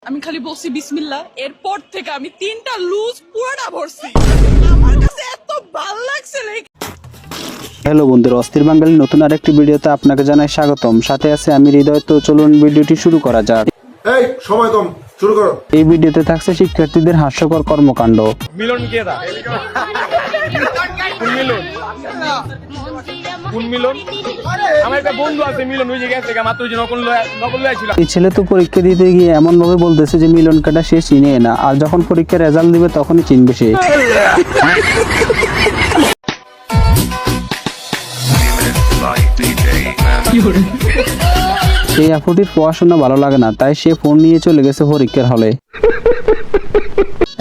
আমি খালি বলছি বিসমিল্লাহ, এরপর থেকে আমি 3টা লুজ পুরোটা ভরছি। আমার কাছে এত ভালো লাগছে। হ্যালো বন্ধুরা, অস্থির বাঙালি নতুন আরেকটি ভিডিওতে আপনাকে জানাই স্বাগতম। সাথে আছে আমি হৃদয়। তো চলুন ভিডিওটি শুরু করা যাক। এই সময় কম, শুরু করো। এই ভিডিওতে থাকছে শিক্ষার্থীদের হাস্যকর কর্মকাণ্ড। মিলন কেদা কোন মিলন? কোন মিলন? আমার একটা বন্ধু আছে মিলন, ওই যে গেছে মাত্র ওই যে নকল লয়েছিল। এই ছেলে তো পরীক্ষা দিতে গিয়ে এমন ভাবে বলতেছে যে মিলন কাটা সে চিনে না, আর যখন পরীক্ষার রেজাল্ট দিবে তখনই চিনবে সে। এই আপুটির পড়াশোনা ভালো লাগে না, তাই সে ফোন নিয়ে চলে গেছে পরীক্ষার হলে।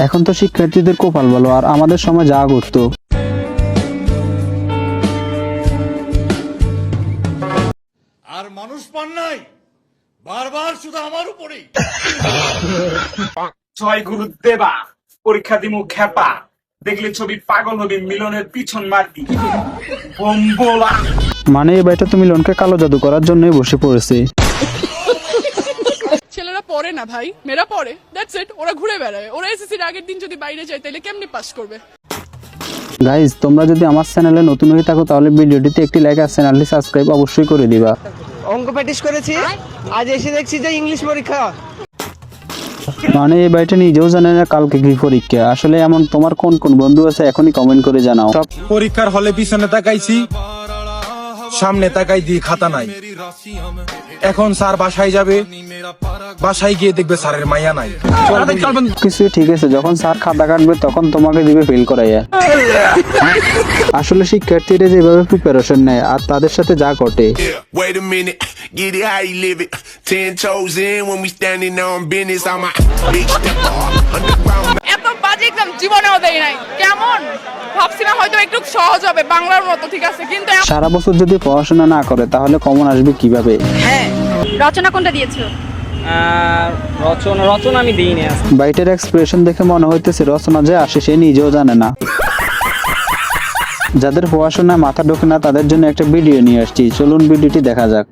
এখন তো শিক্ষার্থীদের কপাল ভালো, আর আমাদের সময় যা করতো। আর মানুষ পান নাই, বারবার শুধু আমার উপরেই। ছয় গুরু দেবা, পরীক্ষা দিমু খেপা, দেখলে ছবি পাগল হবি, মিলনের পিছন মারবি বম্বোলা। মানে এই ভাইটা তো মিলনকে কালো জাদু করার জন্যই বসে পড়েছে। ছেলেরা পড়ে না ভাই, মেয়েরা পড়ে, দ্যাটস ইট। ওরা ঘুরে বেড়ায়। ওরা এসএসসির আগের দিন যদি বাইরে যায় তাহলে কেমনে পাস করবে? গাইজ, তোমরা যদি আমার চ্যানেলে নতুন হয়ে থাকো তাহলে ভিডিওটিতে একটি লাইক আর চ্যানেলটি সাবস্ক্রাইব অবশ্যই করে দিবা। অঙ্ক প্র্যাকটিস করেছি, আজ এসে দেখছি যে ইংলিশ পরীক্ষা। মানে এই ভাইটা নিজেও জানে না কালকে কি পরীক্ষা। আসলে এমন তোমার কোন কোন বন্ধু আছে এখনই কমেন্ট করে জানাও। পরীক্ষার হলে পিছনে তাকাইছি, সামনে তাকাই দিয়ে খাতা নাই। এখন স্যার বাসায় যাবে, বাসায় গিয়ে দেখবে স্যারের মাইয়া নাই। কিছু ঠিক আছে, যখন স্যার খাতা কাটবে তখন তোমাকে দিবে ফেল করাইয়া। আসলে শিক্ষার্থীরা যেভাবে প্রিপারেশন নেয় আর তাদের সাথে যা ঘটে। Wait a minute, get it how you live it. 10 toes in when we standing on business. I'm a big step underground. এত বাজে এক্সাম জীবনেও দেই নাই। কেমন ভাবছিলাম হয়তো একটু সহজ হবে বাংলার মতো, ঠিক আছে, কিন্তু সারা বছর যদি পড়াশোনা না করে তাহলে কমন আসবে কিভাবে? রচনা কোনটা দিয়েছো? রচনা আমি দিইনি। বাইটের এক্সপ্রেশন দেখে মনে হইতেছে রচনা যে আসে সে নিজেও জানে না। যাদের পড়াশোনা মাথা ঢোকে না তাদের জন্য একটা ভিডিও নিয়ে আসছি, চলুন ভিডিওটি দেখা যাক।